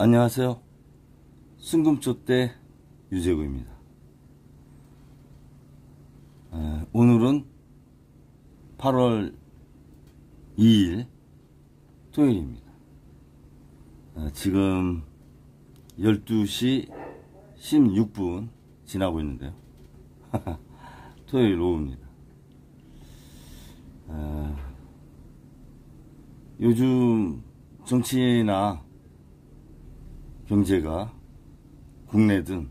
안녕하세요. 순금초대 유재구입니다. 오늘은 8월 2일 토요일입니다. 지금 12시 16분 지나고 있는데요. 토요일 오후입니다. 요즘 정치나 경제가 국내든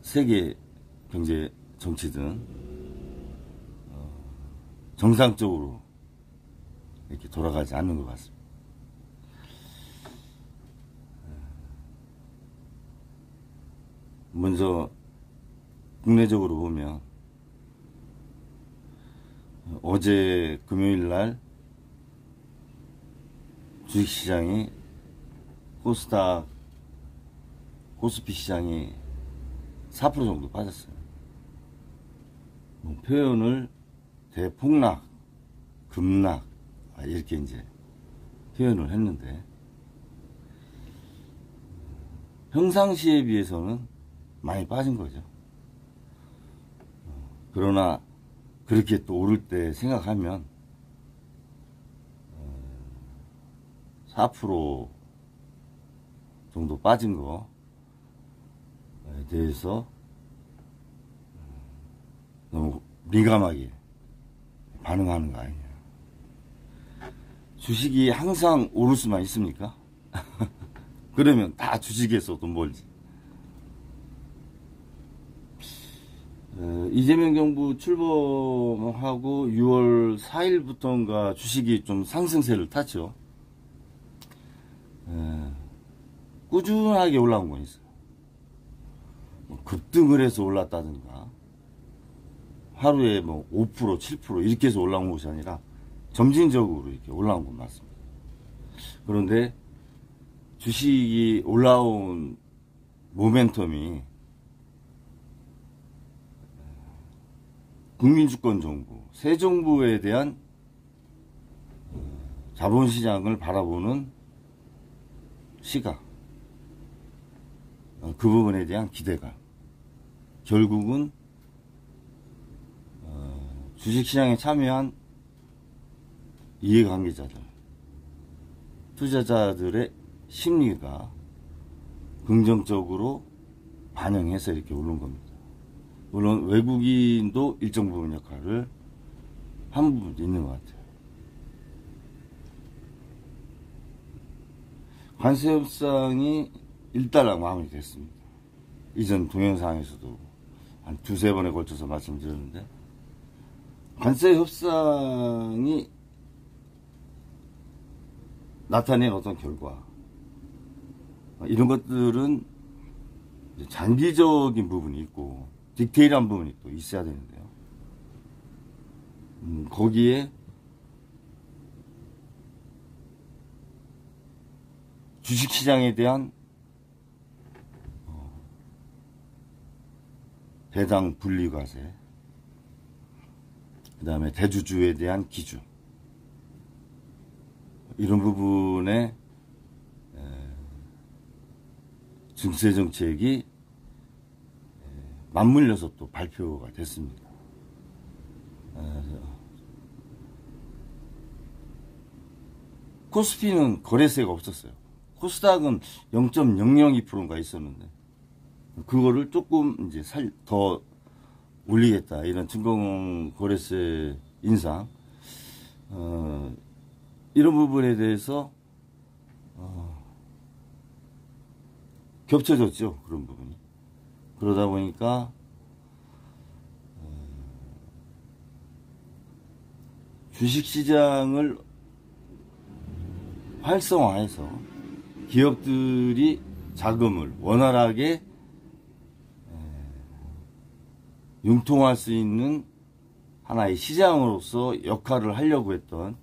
세계 경제 정치든 정상적으로 이렇게 돌아가지 않는 것 같습니다. 먼저 국내적으로 보면 어제 금요일날 주식시장이 코스닥, 코스피 시장이 4% 정도 빠졌어요. 표현을 대폭락, 급락 이렇게 이제 표현을 했는데 평상시에 비해서는 많이 빠진 거죠. 그러나 그렇게 또 오를 때 생각하면 4% 정도 빠진 거에 대해서 너무 민감하게 반응하는 거 아니냐. 주식이 항상 오를 수만 있습니까? 그러면 다 주식에서 돈 벌지. 이재명 정부 출범하고 6월 4일부터인가 주식이 좀 상승세를 탔죠. 꾸준하게 올라온 건 있어요. 급등을 해서 올랐다든가 하루에 5%, 7% 이렇게 해서 올라온 것이 아니라 점진적으로 이렇게 올라온 건 맞습니다. 그런데 주식이 올라온 모멘텀이 국민주권 정부, 새 정부에 대한 자본시장을 바라보는 시각, 그 부분에 대한 기대감, 결국은 주식시장에 참여한 이해관계자들, 투자자들의 심리가 긍정적으로 반영해서 이렇게 오른 겁니다. 물론 외국인도 일정 부분 역할을 한 부분 있는 것 같아요. 관세 협상이 일단락 마무리됐습니다. 이전 동영상에서도 한 두세 번에 걸쳐서 말씀드렸는데, 관세 협상이 나타낸 어떤 결과, 이런 것들은 장기적인 부분이 있고 디테일한 부분이 또 있어야 되는데요. 거기에 주식시장에 대한 배당 분리과세, 그 다음에 대주주에 대한 기준, 이런 부분에 증세정책이 맞물려서 또 발표가 됐습니다. 코스피는 거래세가 없었어요. 코스닥은 0.002%인가 있었는데 그거를 조금 이제 더 올리겠다, 이런 증권 거래세 인상, 이런 부분에 대해서 겹쳐졌죠. 그런 부분이. 그러다 보니까 주식시장을 활성화해서 기업들이 자금을 원활하게 융통할 수 있는 하나의 시장으로서 역할을 하려고 했던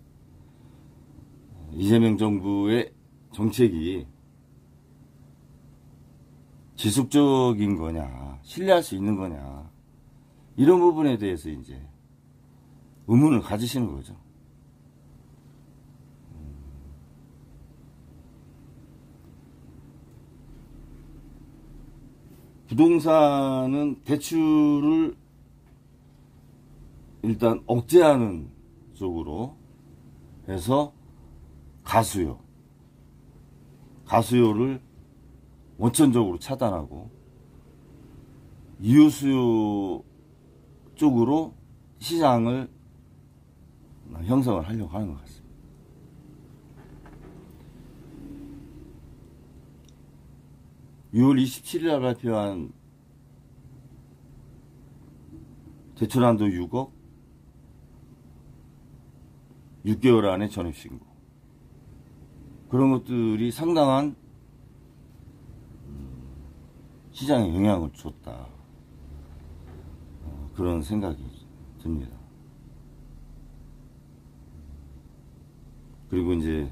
이재명 정부의 정책이 지속적인 거냐, 신뢰할 수 있는 거냐, 이런 부분에 대해서 이제 의문을 가지시는 거죠. 부동산은 대출을 일단 억제하는 쪽으로 해서 가수요를 원천적으로 차단하고 이유수요 쪽으로 시장을 형성을 하려고 하는 것 같습니다. (6월 27일) 날 발표한 대출한도 6억, 6개월 안에 전입신고, 그런 것들이 상당한 시장에 영향을 줬다, 그런 생각이 듭니다. 그리고 이제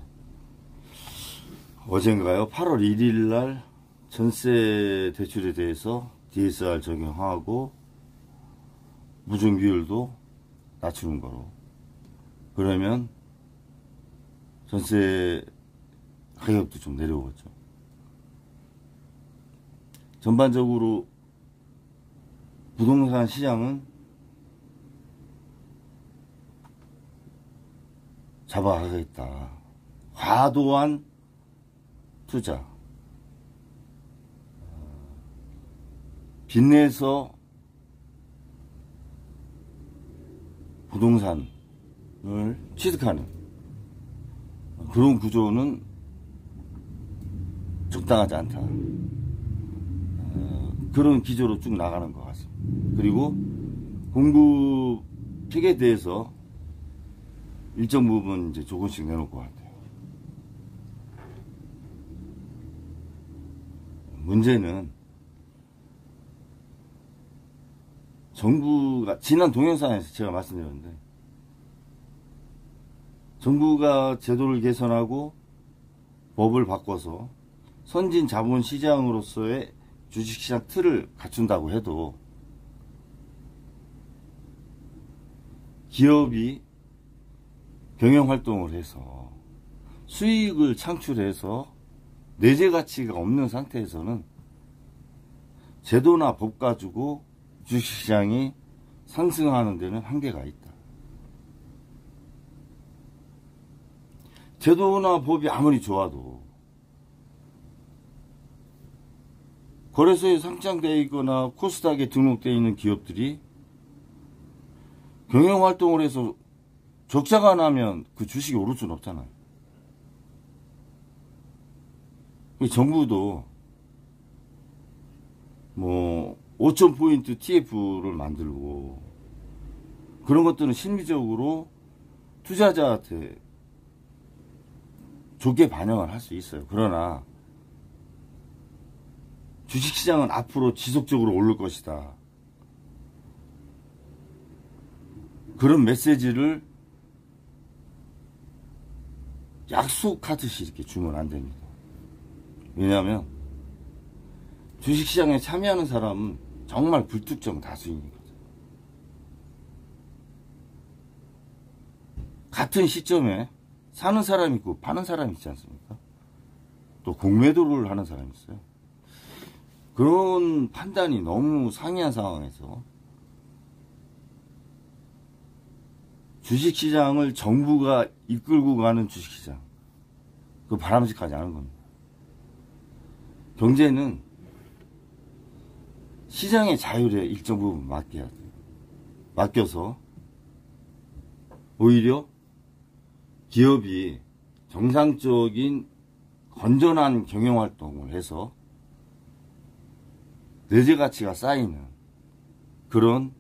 어젠가요, 8월 1일 날 전세 대출에 대해서 DSR 적용하고 무증 비율도 낮추는 거로, 그러면 전세 가격도 좀 내려오겠죠. 전반적으로 부동산 시장은 잡아가겠다. 과도한 투자, 빚내서 부동산을 취득하는 그런 구조는 적당하지 않다. 그런 기조로 쭉 나가는 것 같습니다. 그리고 공급책에 대해서 일정 부분 이제 조금씩 내놓을 것 같아요. 문제는 정부가, 지난 동영상에서 제가 말씀드렸는데, 정부가 제도를 개선하고 법을 바꿔서 선진 자본시장으로서의 주식시장 틀을 갖춘다고 해도 기업이 경영활동을 해서 수익을 창출해서 내재 가치가 없는 상태에서는 제도나 법 가지고 주식시장이 상승하는 데는 한계가 있다. 제도나 법이 아무리 좋아도 거래소에 상장되어 있거나 코스닥에 등록되어 있는 기업들이 경영활동을 해서 적자가 나면 그 주식이 오를 수는 없잖아요. 정부도 뭐 5,000포인트 TF를 만들고 그런 것들은 심리적으로 투자자한테 좋게 반영을 할 수 있어요. 그러나 주식시장은 앞으로 지속적으로 오를 것이다, 그런 메시지를 약속하듯이 이렇게 주면 안 됩니다. 왜냐하면 주식시장에 참여하는 사람은 정말 불특정 다수이니까. 같은 시점에 사는 사람이 있고 파는 사람이 있지 않습니까? 또 공매도를 하는 사람이 있어요. 그런 판단이 너무 상이한 상황에서 주식시장을 정부가 이끌고 가는 주식시장, 그거 바람직하지 않은 겁니다. 경제는 시장의 자율에 일정 부분 맡겨야 돼요. 맡겨서 오히려 기업이 정상적인 건전한 경영활동을 해서 내재 가치가 쌓이는 그런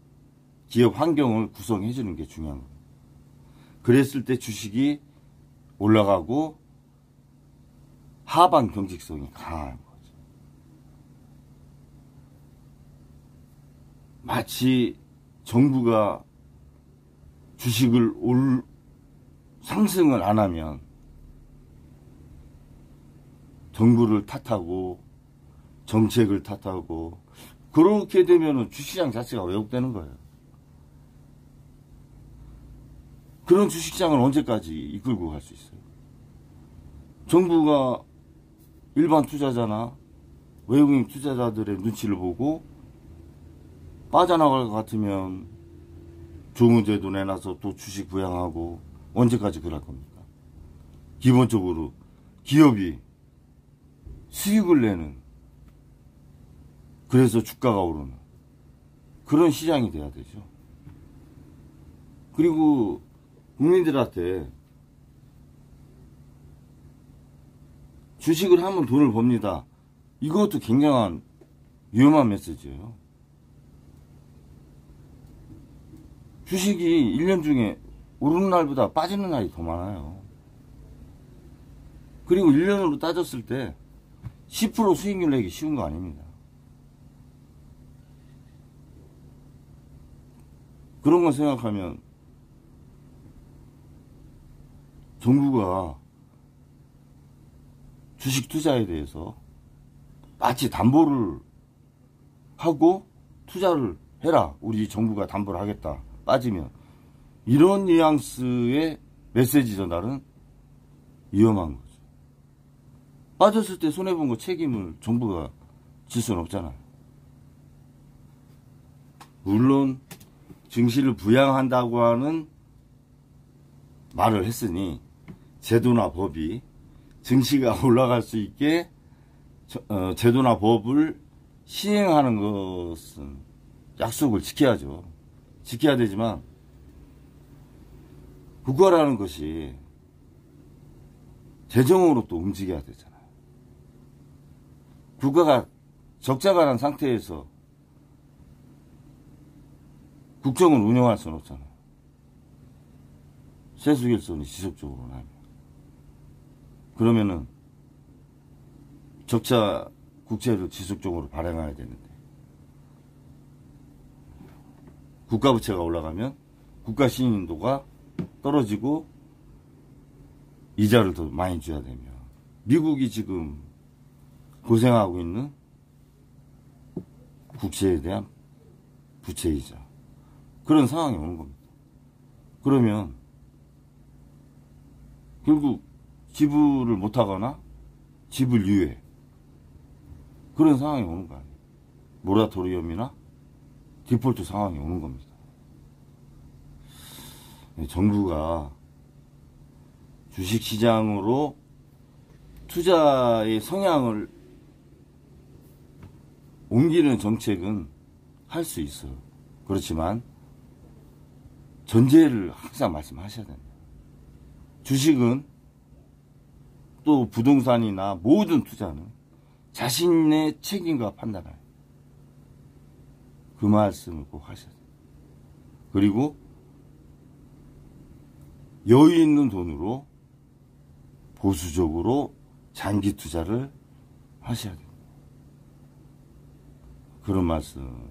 기업 환경을 구성해 주는 게 중요한 겁니다. 그랬을 때 주식이 올라가고 하방 경직성이 강한 거죠. 마치 정부가 주식을 상승을 안 하면 정부를 탓하고 정책을 탓하고 그렇게 되면 주식시장 자체가 왜곡되는 거예요. 그런 주식시장을 언제까지 이끌고 갈 수 있어요? 정부가 일반 투자자나 외국인 투자자들의 눈치를 보고 빠져나갈 것 같으면 좋은 제도 내놔서 또 주식 부양하고 언제까지 그럴 겁니까? 기본적으로 기업이 수익을 내는, 그래서 주가가 오르는 그런 시장이 돼야 되죠. 그리고 국민들한테 주식을 하면 돈을 법니다. 이것도 굉장한 위험한 메시지예요. 주식이 1년 중에 오르는 날보다 빠지는 날이 더 많아요. 그리고 1년으로 따졌을 때 10% 수익률 내기 쉬운 거 아닙니다. 그런 거 생각하면 정부가 주식 투자에 대해서 마치 담보를 하고 투자를 해라. 우리 정부가 담보를 하겠다. 빠지면. 이런 뉘앙스의 메시지 전달은 위험한 거죠. 빠졌을 때 손해본 거 책임을 정부가 질 수는 없잖아요. 물론 증시를 부양한다고 하는 말을 했으니 제도나 법이 증시가 올라갈 수 있게 제도나 법을 시행하는 것은 약속을 지켜야죠. 지켜야 되지만 국가라는 것이 재정으로 또 움직여야 되잖아요. 국가가 적자가 난 상태에서 국정을 운영할 수는 없잖아요. 세수결손이 지속적으로 나면. 그러면은 적자 국채를 지속적으로 발행해야 되는데, 국가부채가 올라가면 국가 신인도가 떨어지고 이자를 더 많이 줘야 되며, 미국이 지금 고생하고 있는 국채에 대한 부채이자, 그런 상황이 오는 겁니다. 그러면 결국 지불을 못하거나 지불 유예, 그런 상황이 오는 거 아니에요. 모라토리엄이나 디폴트 상황이 오는 겁니다. 정부가 주식시장으로 투자의 성향을 옮기는 정책은 할 수 있어요. 그렇지만 전제를 항상 말씀하셔야 됩니다. 주식은 또 부동산이나 모든 투자는 자신의 책임과 판단을, 그 말씀을 꼭 하셔야 돼요. 그리고 여유 있는 돈으로 보수적으로 장기 투자를 하셔야 됩니다. 그런 말씀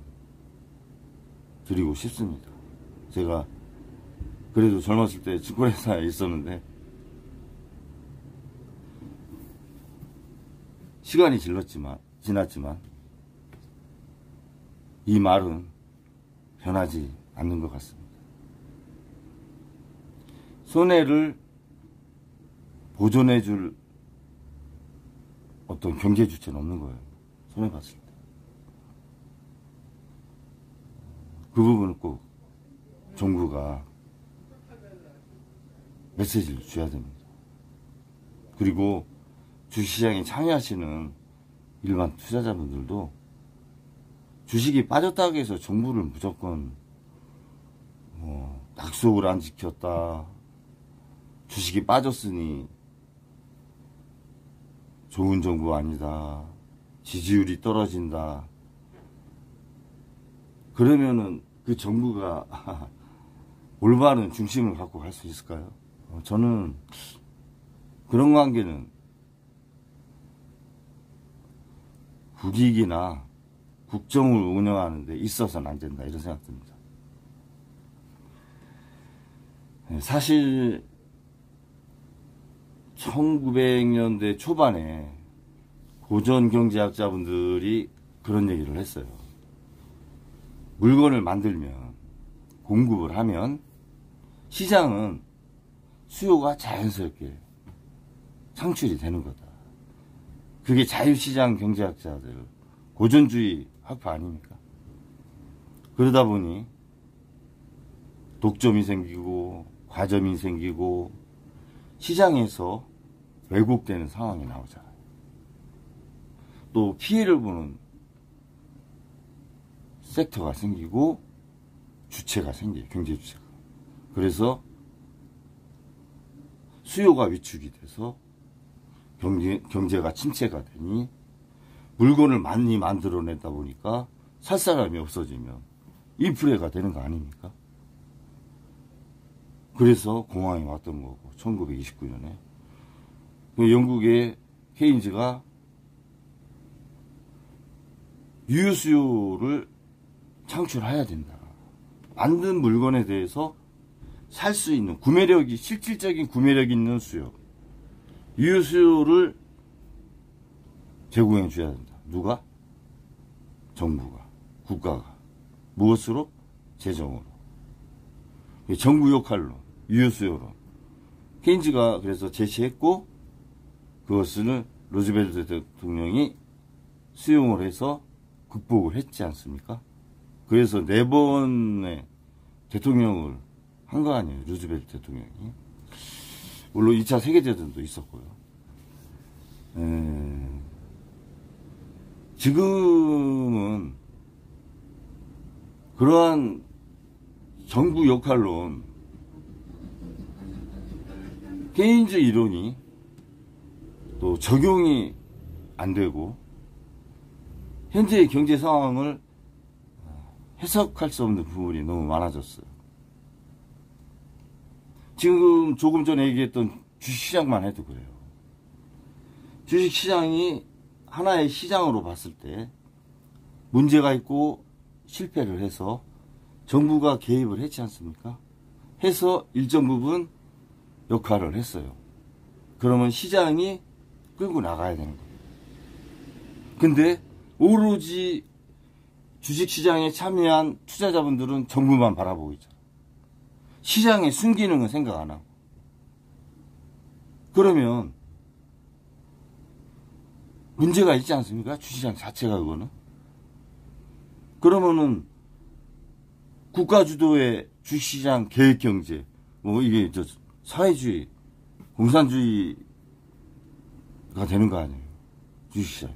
드리고 싶습니다. 제가 그래도 젊었을 때 증권회사에 있었는데 시간이 지났지만 이 말은 변하지 않는 것 같습니다. 손해를 보존해줄 어떤 경제 주체는 없는 거예요. 손해봤을 때. 그 부분을 꼭 정부가 메시지를 줘야 됩니다. 그리고 주식시장에 참여하시는 일반 투자자분들도 주식이 빠졌다고 해서 정부를 무조건 약속을 안 지켰다, 주식이 빠졌으니 좋은 정부 아니다, 지지율이 떨어진다, 그러면은 그 정부가 올바른 중심을 갖고 갈 수 있을까요? 저는 그런 관계는 국익이나 국정을 운영하는 데 있어서는 안 된다, 이런 생각 듭니다. 사실 1900년대 초반에 고전경제학자분들이 그런 얘기를 했어요. 물건을 만들면, 공급을 하면 시장은 수요가 자연스럽게 창출이 되는 거다. 그게 자유시장 경제학자들 고전주의 학파 아닙니까? 그러다 보니 독점이 생기고 과점이 생기고 시장에서 왜곡되는 상황이 나오잖아요. 또 피해를 보는 섹터가 생기고 주체가 생겨요. 경제 주체가. 그래서 수요가 위축이 돼서 경제가 침체가 되니 물건을 많이 만들어내다 보니까 살 사람이 없어지면 인플레가 되는 거 아닙니까? 그래서 공황이 왔던 거고 1929년에 영국의 케인즈가 유효수요를 창출해야 된다. 만든 물건에 대해서 살 수 있는 구매력이 실질적인 구매력 있는 수요, 유효수요를 제공해 줘야 된다. 누가? 정부가, 국가가. 무엇으로? 재정으로. 정부 역할로, 유효수요로. 케인즈가 그래서 제시했고 그것을 루즈벨트 대통령이 수용을 해서 극복을 했지 않습니까? 그래서 4번의 대통령을 한 거 아니에요. 루즈벨트 대통령이. 물론 2차 세계대전도 있었고요. 지금은 그러한 정부 역할론, 케인즈 이론이 또 적용이 안 되고 현재의 경제 상황을 해석할 수 없는 부분이 너무 많아졌어요. 지금 조금 전에 얘기했던 주식시장만 해도 그래요. 주식시장이 하나의 시장으로 봤을 때 문제가 있고 실패를 해서 정부가 개입을 했지 않습니까? 해서 일정 부분 역할을 했어요. 그러면 시장이 끌고 나가야 되는 거예요. 근데 오로지 주식시장에 참여한 투자자분들은 정부만 바라보고 있잖아요. 시장의 순기능은 생각 안 하고. 그러면 문제가 있지 않습니까? 주시장 자체가 그거는. 그러면은 국가 주도의 주시장 계획경제, 뭐 이게 저 사회주의, 공산주의가 되는 거 아니에요? 주식시장.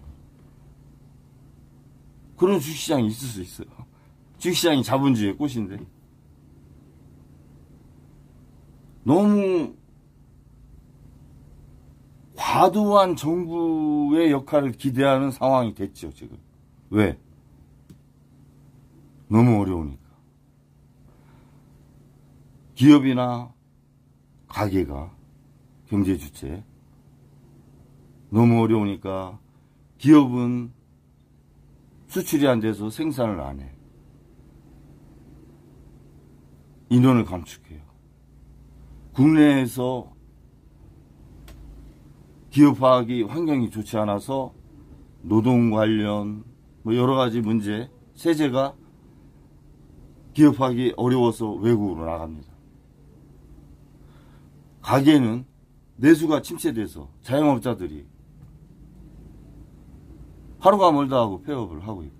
그런 주식시장이 있을 수 있어요. 주식시장이 자본주의의 꽃인데. 너무 과도한 정부의 역할을 기대하는 상황이 됐죠, 지금. 왜? 너무 어려우니까. 기업이나 가게가 경제 주체. 너무 어려우니까 기업은 수출이 안 돼서 생산을 안 해. 인원을 감축해요. 국내에서 기업화하기 환경이 좋지 않아서 노동 관련 뭐 여러 가지 문제, 세제가 기업하기 어려워서 외국으로 나갑니다. 가게는 내수가 침체돼서 자영업자들이 하루가 멀다 하고 폐업을 하고 있고.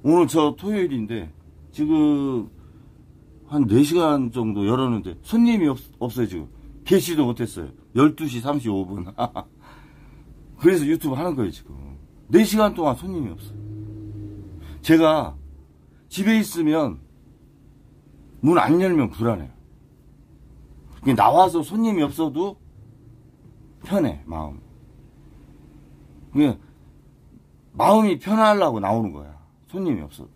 오늘 저 토요일인데 지금 한 4시간 정도 열었는데 손님이 없어요. 지금 개시도 못했어요. 12시 35분 그래서 유튜브 하는 거예요. 지금 4시간 동안 손님이 없어요. 제가 집에 있으면 문 안 열면 불안해요. 나와서 손님이 없어도 편해. 마음이 편하려고 나오는 거야. 손님이 없어도.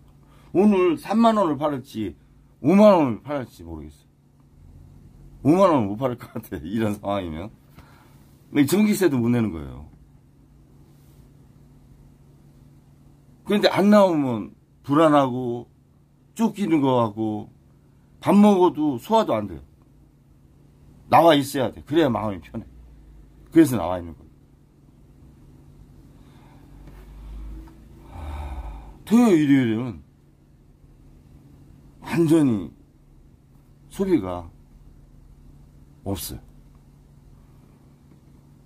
오늘 3만 원을 팔을지 5만 원을 팔을지 모르겠어요. 5만 원은 못 팔을 것 같아. 이런 상황이면. 전기세도 못 내는 거예요. 그런데 안 나오면 불안하고 쫓기는 거 같고 밥 먹어도 소화도 안 돼요. 나와 있어야 돼. 그래야 마음이 편해. 그래서 나와 있는 거예요. 토요일, 일요일은 완전히 소비가 없어요.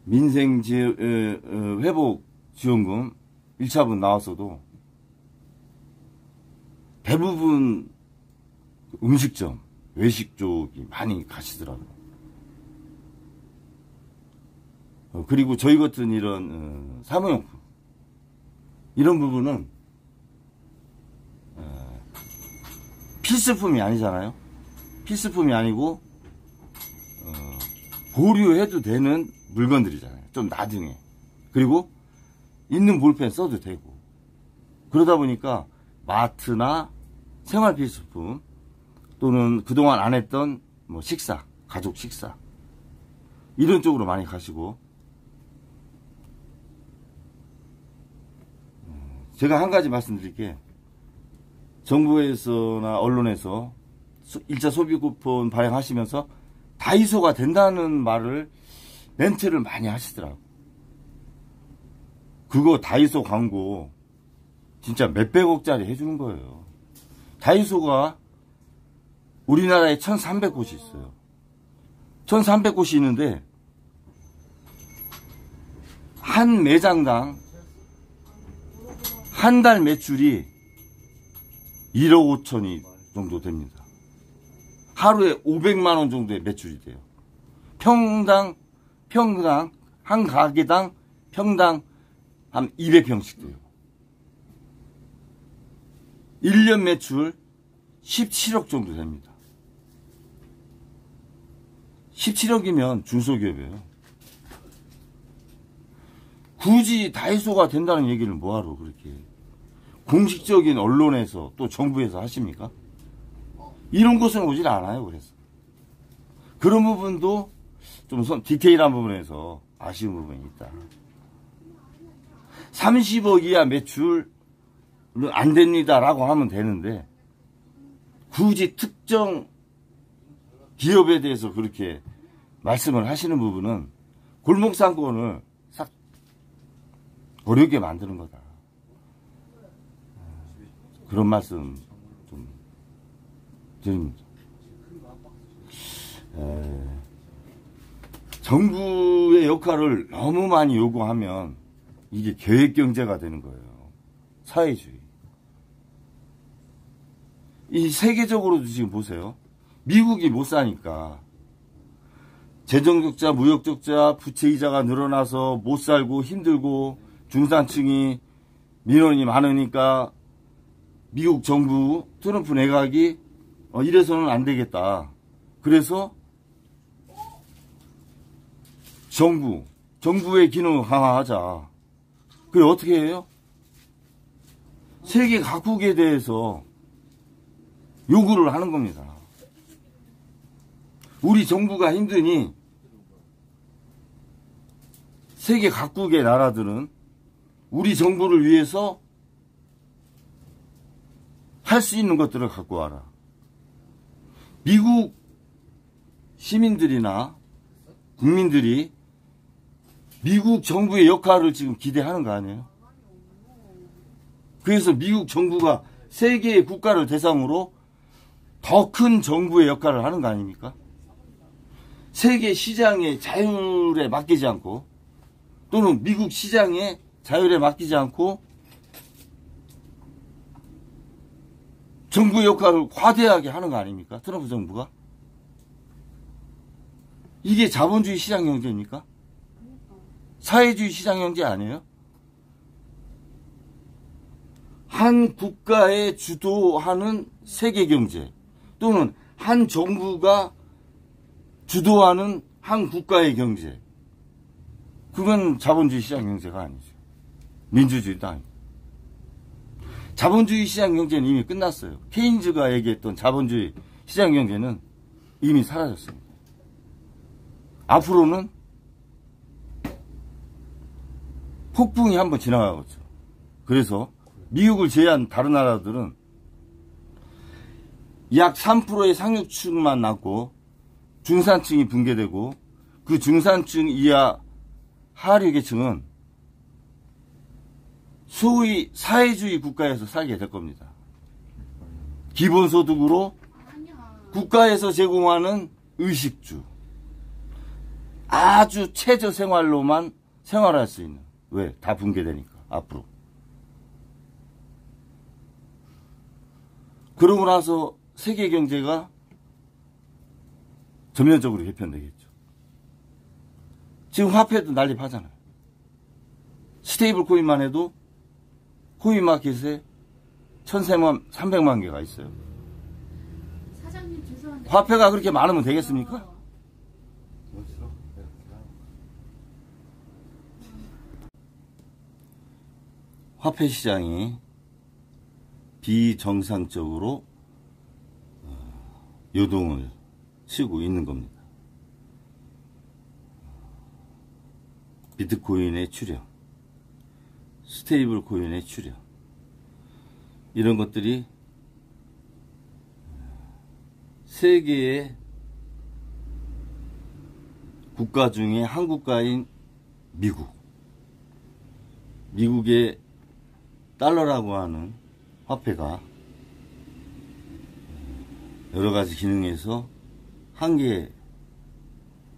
민생 회복 지원금 1차분 나왔어도 대부분 음식점, 외식 쪽이 많이 가시더라고요. 그리고 저희 같은 이런 사무용품, 이런 부분은 필수품이 아니잖아요. 필수품이 아니고 보류해도 되는 물건들이잖아요. 좀 나중에. 그리고 있는 볼펜 써도 되고. 그러다 보니까 마트나 생활필수품 또는 그동안 안 했던 뭐 식사, 가족 식사 이런 쪽으로 많이 가시고, 제가 한 가지 말씀드릴게. 정부에서나 언론에서 1차 소비 쿠폰 발행하시면서 다이소가 된다는 말을, 멘트를 많이 하시더라고. 그거 다이소 광고 진짜 몇백억짜리 해주는 거예요. 다이소가 우리나라에 1300곳이 있어요. 1300곳이 있는데 한 매장당 한 달 매출이 1억 5천이 정도 됩니다. 하루에 500만원 정도의 매출이 돼요. 평당 한 가게당 평당 한 200평씩 돼요. 1년 매출 17억 정도 됩니다. 17억이면 중소기업이에요. 굳이 다이소가 된다는 얘기를 뭐하러 그렇게 공식적인 언론에서 또 정부에서 하십니까? 이런 곳은 오질 않아요. 그래서 그런 부분도 좀 디테일한 부분에서 아쉬운 부분이 있다. 30억 이하 매출은 안 됩니다 라고 하면 되는데, 굳이 특정 기업에 대해서 그렇게 말씀을 하시는 부분은 골목상권을 싹 어렵게 만드는 거다. 그런 말씀 좀 드립니다. 정부의 역할을 너무 많이 요구하면 이게 계획경제가 되는 거예요. 사회주의. 이 세계적으로도 지금 보세요. 미국이 못 사니까 재정적자, 무역적자, 부채이자가 늘어나서 못 살고 힘들고 중산층이 민원이 많으니까 미국 정부 트럼프 내각이 이래서는 안 되겠다. 그래서 정부의 기능을 강화하자. 그게 어떻게 해요? 세계 각국에 대해서 요구를 하는 겁니다. 우리 정부가 힘드니 세계 각국의 나라들은 우리 정부를 위해서 할 수 있는 것들을 갖고 와라. 미국 시민들이나 국민들이 미국 정부의 역할을 지금 기대하는 거 아니에요? 그래서 미국 정부가 세계의 국가를 대상으로 더 큰 정부의 역할을 하는 거 아닙니까? 세계 시장의 자율에 맡기지 않고, 또는 미국 시장의 자율에 맡기지 않고 정부의 역할을 과대하게 하는 거 아닙니까? 트럼프 정부가? 이게 자본주의 시장 경제입니까? 사회주의 시장 경제 아니에요? 한 국가에 주도하는 세계 경제, 또는 한 정부가 주도하는 한 국가의 경제, 그건 자본주의 시장 경제가 아니죠. 민주주의도 아니고. 자본주의 시장 경제는 이미 끝났어요. 케인즈가 얘기했던 자본주의 시장 경제는 이미 사라졌습니다. 앞으로는 폭풍이 한번 지나가겠죠. 그래서 미국을 제외한 다른 나라들은 약 3%의 상류층만 남고 중산층이 붕괴되고, 그 중산층 이하 하류 계층은 소위 사회주의 국가에서 살게 될 겁니다. 기본소득으로 국가에서 제공하는 의식주, 아주 최저 생활로만 생활할 수 있는. 왜? 다 붕괴되니까, 앞으로. 그러고 나서 세계 경제가 전면적으로 개편되겠죠. 지금 화폐도 난립하잖아요. 스테이블 코인만 해도 코인 마켓에 1,300만 개가 있어요. 사장님 죄송한데 화폐가 그렇게 많으면 되겠습니까? 화폐 시장이 비정상적으로 요동을 치고 있는 겁니다. 비트코인의 출현, 스테이블 코인의 출현, 이런 것들이 세계의 국가 중에 한 국가인 미국의 달러라고 하는 화폐가 여러 가지 기능에서 한계에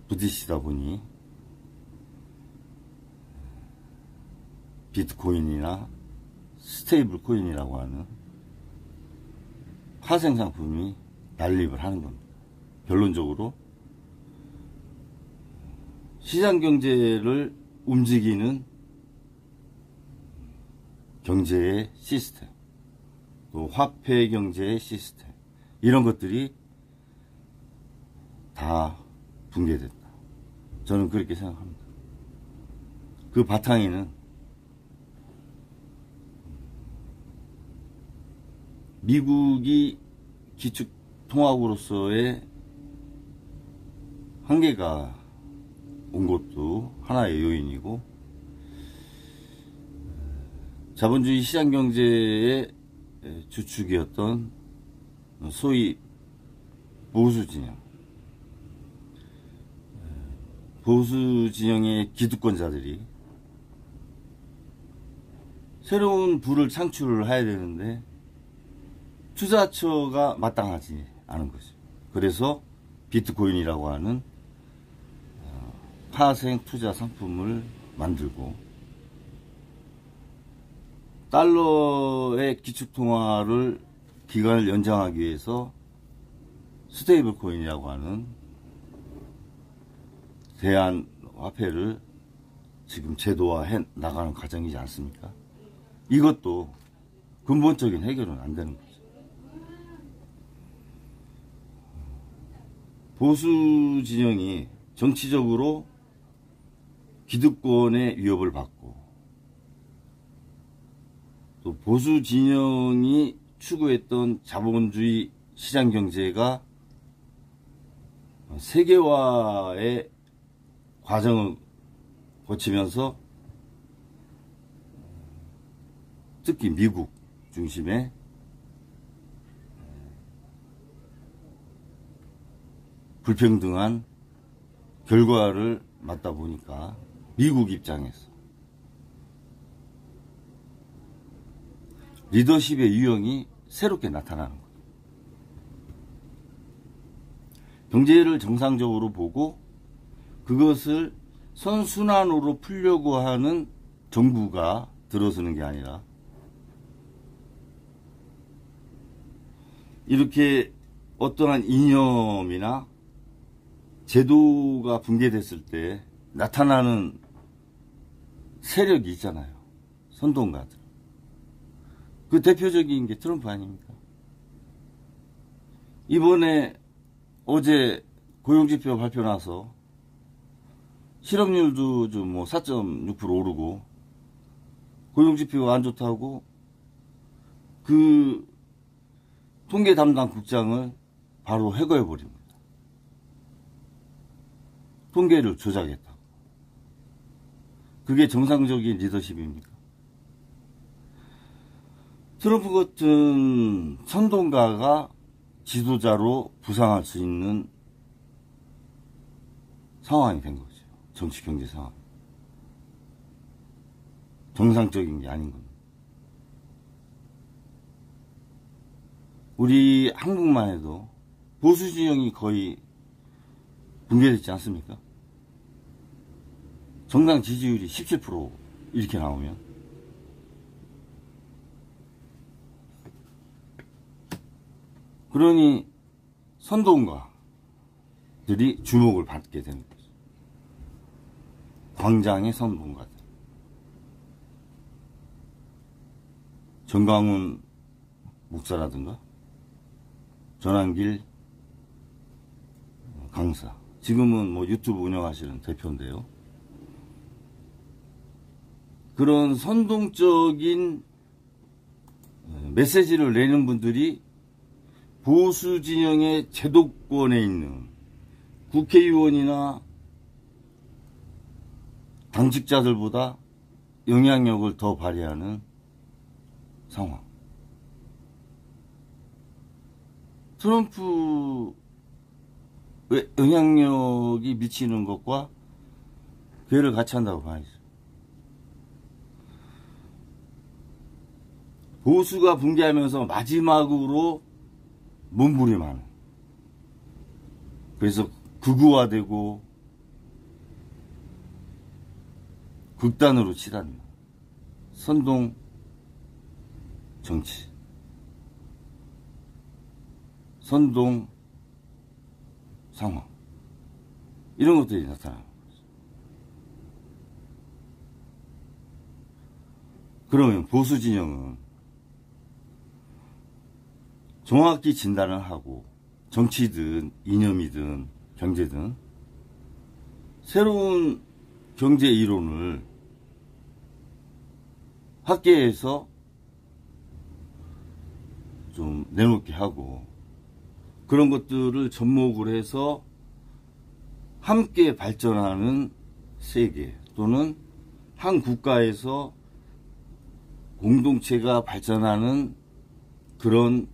부딪히다 보니 비트코인이나 스테이블 코인이라고 하는 파생 상품이 난립을 하는 겁니다. 결론적으로 시장 경제를 움직이는 경제의 시스템, 또 화폐 경제의 시스템, 이런 것들이 다 붕괴됐다. 저는 그렇게 생각합니다. 그 바탕에는 미국이 기축통화국으로서의 한계가 온 것도 하나의 요인이고, 자본주의 시장경제의 주축이었던 소위 보수 진영의 기득권자들이 새로운 부를 창출해야 되는데 투자처가 마땅하지 않은 거죠. 그래서 비트코인이라고 하는 파생 투자 상품을 만들고, 달러의 기축통화를 기간을 연장하기 위해서 스테이블 코인이라고 하는 대안 화폐를 지금 제도화해 나가는 과정이지 않습니까? 이것도 근본적인 해결은 안 되는 거죠. 보수 진영이 정치적으로 기득권의 위협을 받고, 또 보수 진영이 추구했던 자본주의 시장 경제가 세계화의 과정을 거치면서 특히 미국 중심의 불평등한 결과를 맞다 보니까 미국 입장에서 리더십의 유형이 새롭게 나타나는 거예요. 경제를 정상적으로 보고 그것을 선순환으로 풀려고 하는 정부가 들어서는 게 아니라, 이렇게 어떠한 이념이나 제도가 붕괴됐을 때 나타나는 세력이 있잖아요. 선동가들. 그 대표적인 게 트럼프 아닙니까? 이번에 어제 고용지표 발표 나서 실업률도 좀 4.6% 오르고, 고용지표가 안 좋다고 그 통계 담당 국장을 바로 해고해버립니다. 통계를 조작했다고. 그게 정상적인 리더십입니까? 트럼프 같은 선동가가 지도자로 부상할 수 있는 상황이 된 거죠. 정치 경제 상황. 정상적인 게 아닌 겁니다. 우리 한국만 해도 보수 진영이 거의 붕괴됐지 않습니까? 정당 지지율이 17% 이렇게 나오면 그러니 선동가들이 주목을 받게 되는 거죠. 광장의 선동가들. 정광훈 목사라든가 전환길 강사. 지금은 뭐 유튜브 운영하시는 대표인데요. 그런 선동적인 메시지를 내는 분들이 보수 진영의 제도권에 있는 국회의원이나 당직자들보다 영향력을 더 발휘하는 상황. 트럼프의 영향력이 미치는 것과 괴를 같이 한다고 봐야죠. 보수가 붕괴하면서 마지막으로 몸부림하는. 그래서 극우화되고 극단으로 치닫는 선동 정치, 선동 상황, 이런 것들이 나타나는 거죠. 그러면 보수 진영은 정확히 진단을 하고 정치든 이념이든 경제든 새로운 경제 이론을 학계에서 좀 내놓게 하고 그런 것들을 접목을 해서 함께 발전하는 세계 또는 한 국가에서 공동체가 발전하는 그런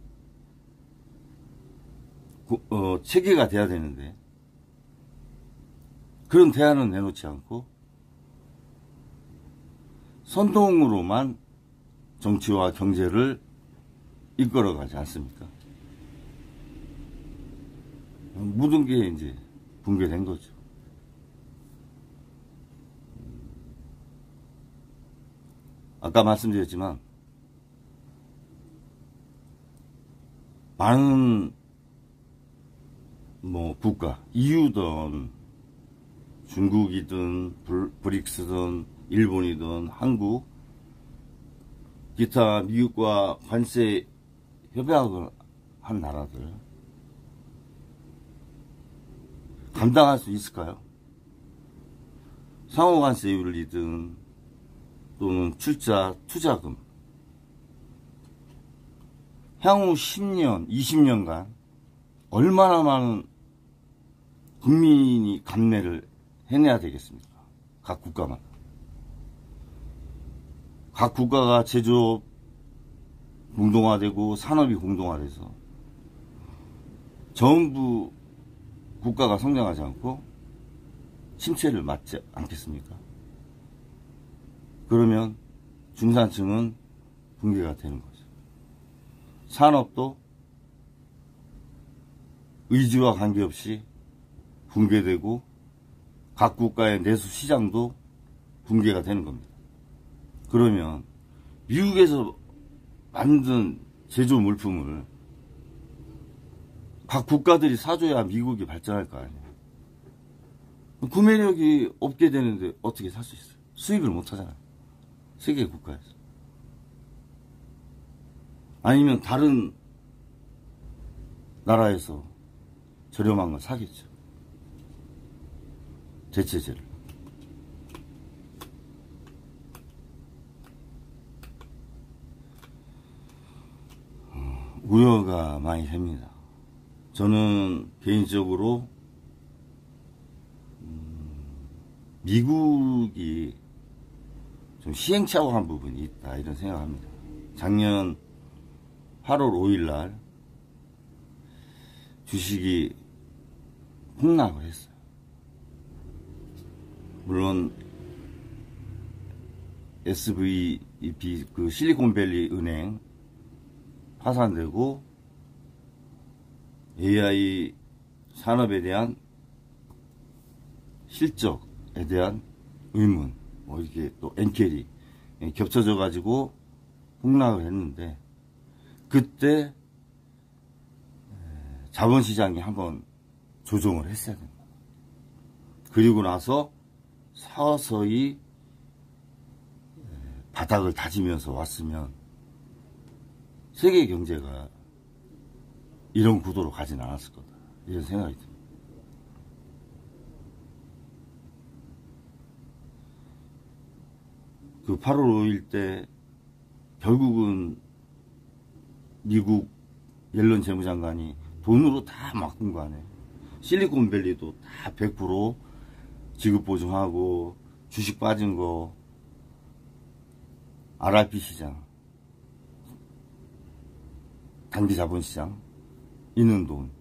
체계가 돼야 되는데 그런 대안은 내놓지 않고 선동으로만 정치와 경제를 이끌어가지 않습니까? 모든 게 이제 붕괴된 거죠. 아까 말씀드렸지만 많은 국가, EU든 중국이든 브릭스든 일본이든 한국, 기타 미국과 관세 협약을 한 나라들 감당할 수 있을까요? 상호 관세율이든 또는 출자 투자금 향후 10년, 20년간 얼마나 많은 국민이 감내를 해내야 되겠습니까? 각 국가만. 각 국가가 제조업 공동화되고 산업이 공동화돼서 전부 국가가 성장하지 않고 침체를 맞지 않겠습니까? 그러면 중산층은 붕괴가 되는 거죠. 산업도 의지와 관계없이 붕괴되고 각 국가의 내수 시장도 붕괴가 되는 겁니다. 그러면 미국에서 만든 제조 물품을 각 국가들이 사줘야 미국이 발전할 거 아니에요. 구매력이 없게 되는데 어떻게 살 수 있어요? 수입을 못 하잖아요. 세계 국가에서. 아니면 다른 나라에서 저렴한 걸 사겠죠. 대체제를. 우려가 많이 됩니다. 저는 개인적으로 미국이 좀 시행착오한 부분이 있다 이런 생각합니다. 작년 8월 5일 날 주식이 폭락을 했어요. 물론 SVB 그 실리콘밸리 은행 파산되고 AI 산업에 대한 실적에 대한 의문, 뭐 이렇게 또 엔켈이 겹쳐져 가지고 폭락을 했는데, 그때 자본시장이 한번 조정을 했어야 됩니다. 그리고 나서 서서히 바닥을 다지면서 왔으면 세계 경제가 이런 구도로 가진 않았을 거다, 이런 생각이 듭니다. 그 8월 5일 때 결국은 미국 옐런 재무장관이 돈으로 다 바꾼 거 아니에요. 실리콘밸리도 다 100% 지급 보증하고, 주식 빠진 거, RRP 시장, 단기 자본시장 있는 돈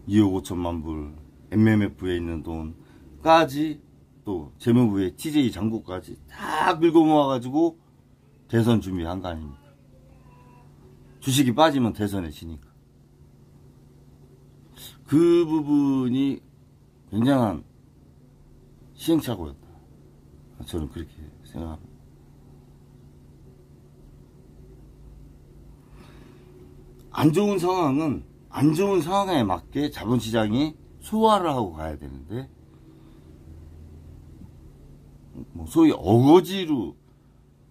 2억 5천만 불, MMF에 있는 돈까지, 또 재무부의 TJ 장고까지 다 긁어 모아가지고 대선 준비한 거 아닙니까? 주식이 빠지면 대선에 지니까. 그 부분이 굉장한 시행착오였다, 저는 그렇게 생각합니다. 안 좋은 상황은 안 좋은 상황에 맞게 자본시장이 소화를 하고 가야 되는데, 뭐 소위 어거지로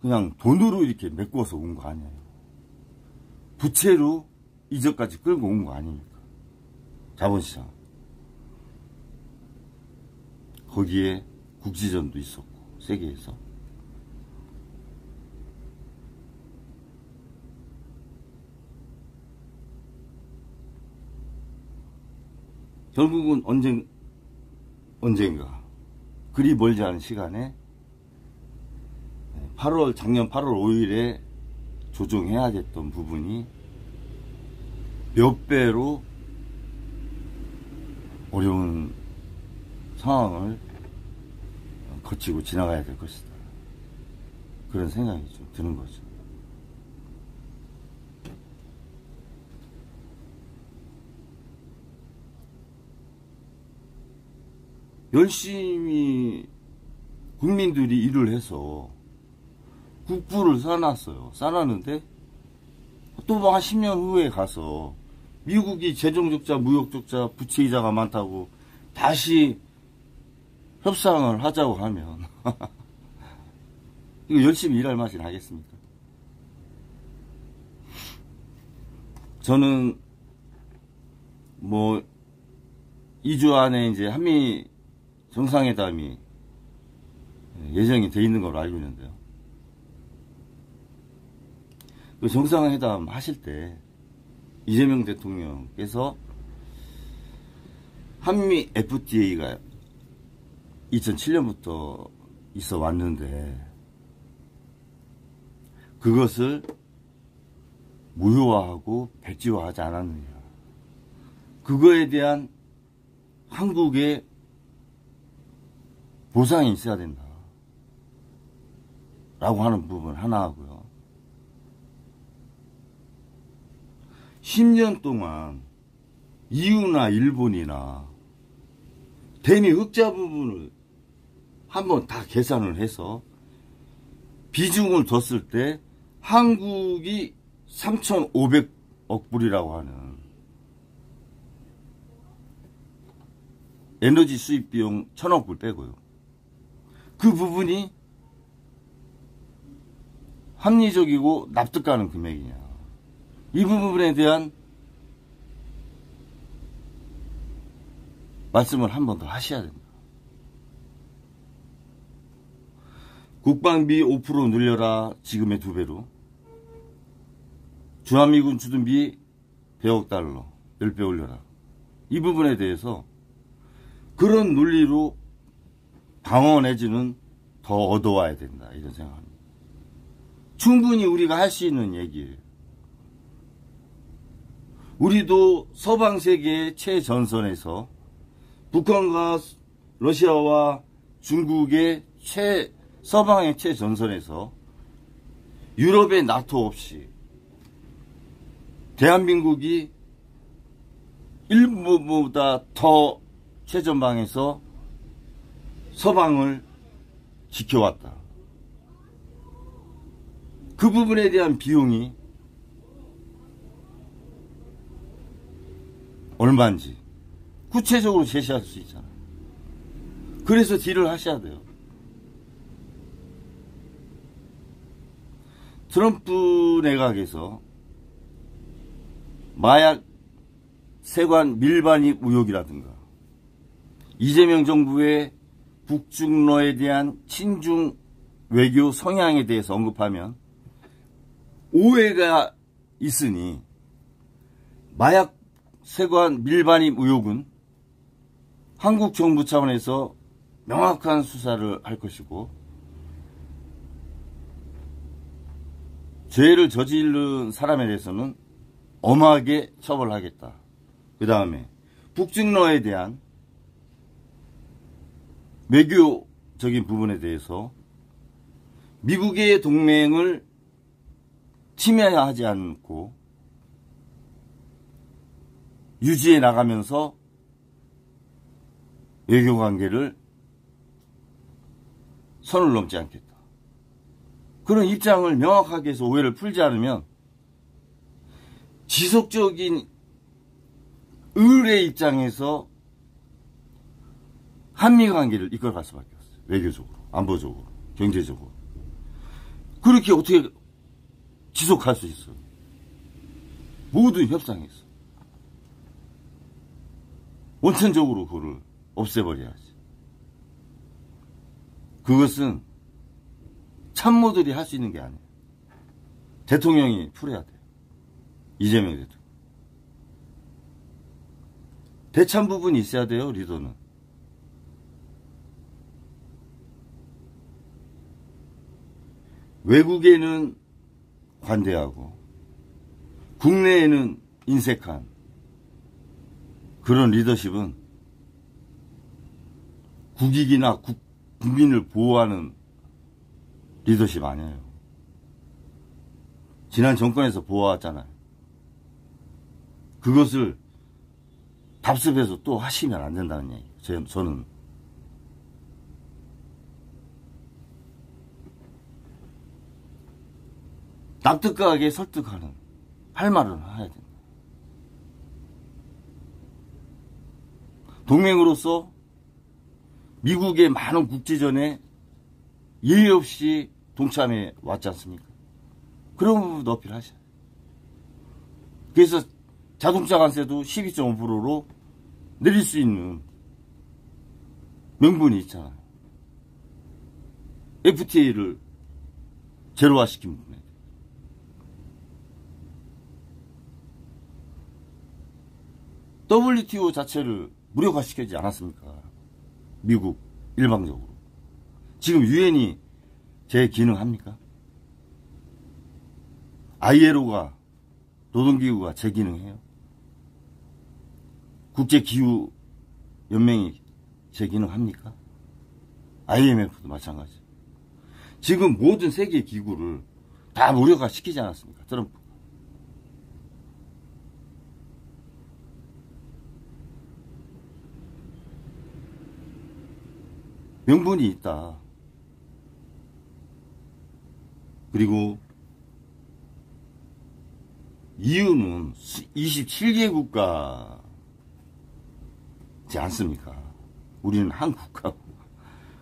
그냥 돈으로 이렇게 메꿔서 온 거 아니에요. 부채로 이전까지 끌고 온 거 아닙니까? 자본시장. 거기에 국지전도 있었고, 세계에서. 결국은 언젠가 그리 멀지 않은 시간에 작년 8월 5일에 조정해야 됐던 부분이 몇 배로 어려운 상황을 거치고 지나가야 될 것이다, 그런 생각이 좀 드는 거죠. 열심히 국민들이 일을 해서 국부를 쌓아놨어요. 쌓아놨는데 또 한 10년 후에 가서 미국이 재정적자, 무역적자, 부채이자가 많다고 다시 협상을 하자고 하면 이거 열심히 일할 맛이 나겠습니까? 저는 뭐 2주 안에 이제 한미 정상회담이 예정이 돼 있는 걸로 알고 있는데요. 그 정상회담 하실 때 이재명 대통령께서 한미 FTA가 2007년부터 있어 왔는데 그것을 무효화하고 백지화하지 않았느냐, 그거에 대한 한국의 보상이 있어야 된다 라고 하는 부분 하나 하고요. 10년 동안 EU나 일본이나 대미 흑자 부분을 한번 다 계산을 해서 비중을 뒀을 때 한국이 3,500억 불이라고 하는 에너지 수입 비용 1,000억 불 빼고요. 그 부분이 합리적이고 납득 가는 금액이냐, 이 부분에 대한 말씀을 한 번 더 하셔야 됩니다. 국방비 5% 늘려라, 지금의 2배로. 주한미군 주둔비 100억 달러 10배 올려라. 이 부분에 대해서 그런 논리로 방어 내지는 더 얻어와야 된다, 이런 생각합니다. 충분히 우리가 할 수 있는 얘기예요. 우리도 서방세계의 최전선에서 북한과 러시아와 중국의 서방의 최전선에서 유럽의 나토 없이 대한민국이 일본보다 더 최전방에서 서방을 지켜왔다. 그 부분에 대한 비용이 얼마인지 구체적으로 제시할 수 있잖아요. 그래서 딜을 하셔야 돼요. 트럼프 내각에서 마약 세관 밀반입 의혹이라든가 이재명 정부의 북중러에 대한 친중 외교 성향에 대해서 언급하면 오해가 있으니 마약 세관 밀반입 의혹은 한국 정부 차원에서 명확한 수사를 할 것이고 죄를 저지른 사람에 대해서는 엄하게 처벌하겠다. 그 다음에 북중러에 대한 외교적인 부분에 대해서 미국의 동맹을 침해하지 않고 유지해 나가면서 외교관계를 선을 넘지 않겠다. 그런 입장을 명확하게 해서 오해를 풀지 않으면 지속적인 을의 입장에서 한미관계를 이끌어갈 수밖에 없어요. 외교적으로, 안보적으로, 경제적으로. 그렇게 어떻게 지속할 수 있어요? 모두 협상해서. 원천적으로 그걸 없애버려야지. 그것은 참모들이 할 수 있는 게 아니에요. 대통령이 풀어야 돼요. 이재명 대통령. 대참 부분이 있어야 돼요, 리더는. 외국에는 관대하고 국내에는 인색한 그런 리더십은 국익이나 국민을 보호하는 리더십 아니에요. 지난 정권에서 보호하잖아요. 그것을 답습해서 또 하시면 안 된다는 얘기예요. 저는. 납득하게 설득하는, 할 말은 해야 된다. 동맹으로서 미국의 많은 국제전에 예의 없이 동참해 왔지 않습니까? 그런 부분도 어필하셔야 돼요. 그래서 자동차 관세도 12.5%로 내릴 수 있는 명분이 있잖아요. FTA를 제로화시킨 부분에. WTO 자체를 무력화시키지 않았습니까? 미국 일방적으로. 지금 유엔이 재기능합니까? ILO가 노동기구가 재기능해요? 국제기후연맹이 재기능합니까? IMF도 마찬가지. 지금 모든 세계 기구를 다 무력화시키지 않았습니까? 트럼프. 명분이 있다. 그리고 이유는 27개 국가지 않습니까? 우리는 한 국가고.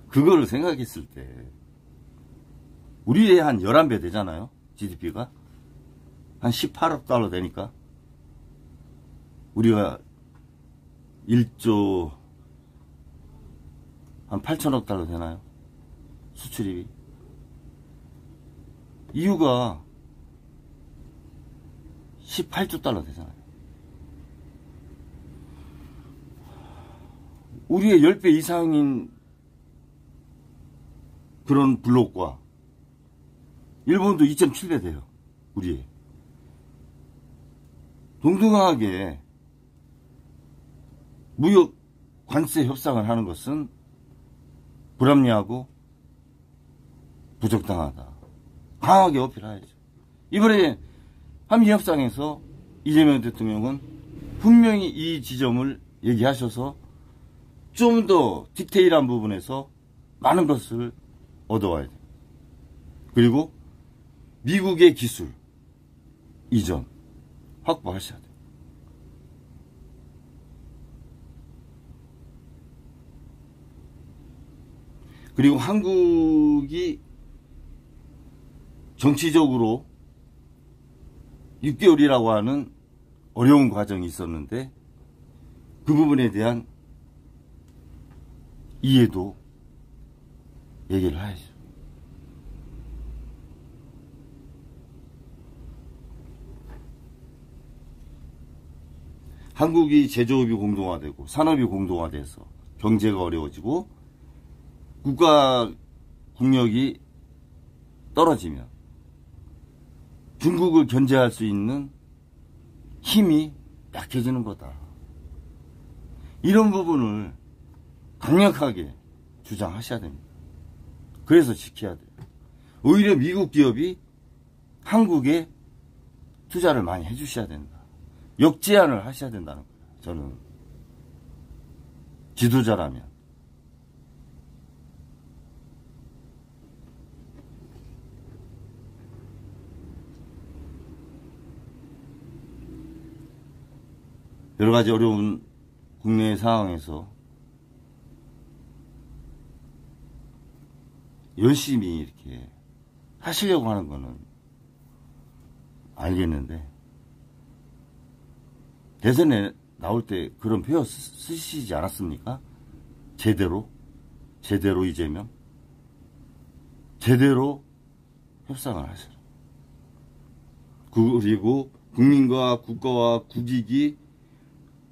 그거를 생각했을 때 우리의 한 11배 되잖아요. GDP가. 한 18억 달러 되니까. 우리가 1조 한 8천억 달러 되나요? 수출입이. 이유가 18조 달러 되잖아요. 우리의 10배 이상인 그런 블록과 일본도 2.7배 돼요. 우리의. 동등하게 무역 관세 협상을 하는 것은 불합리하고 부적당하다. 강하게 어필해야죠. 이번에 한미협상에서 이재명 대통령은 분명히 이 지점을 얘기하셔서 좀 더 디테일한 부분에서 많은 것을 얻어와야 돼요. 그리고 미국의 기술 이전 확보하셔야 돼요. 그리고 한국이 정치적으로 6개월이라고 하는 어려운 과정이 있었는데 그 부분에 대한 이해도 얘기를 하야죠. 한국이 제조업이 공동화되고 산업이 공동화돼서 경제가 어려워지고 국가 국력이 떨어지면 중국을 견제할 수 있는 힘이 약해지는 거다. 이런 부분을 강력하게 주장하셔야 됩니다. 그래서 지켜야 돼요. 오히려 미국 기업이 한국에 투자를 많이 해주셔야 된다. 역제한을 하셔야 된다는 거예요. 저는 지도자라면. 여러 가지 어려운 국내 상황에서 열심히 이렇게 하시려고 하는 거는 알겠는데 대선에 나올 때 그런 표현 쓰시지 않았습니까? 제대로 이재명 제대로 협상을 하시라. 그리고 국민과 국가와 국익이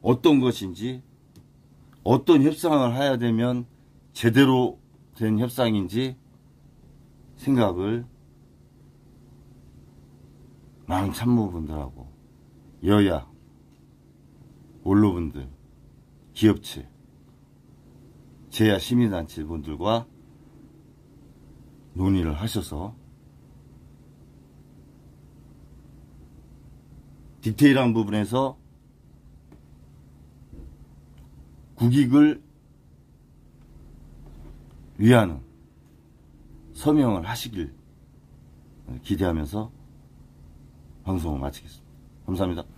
어떤 것인지 어떤 협상을 해야 되면 제대로 된 협상인지 생각을 많은 참모분들하고 여야 원로분들, 기업체, 제야 시민단체 분들과 논의를 하셔서 디테일한 부분에서 국익을 위하는 서명을 하시길 기대하면서 방송을 마치겠습니다. 감사합니다.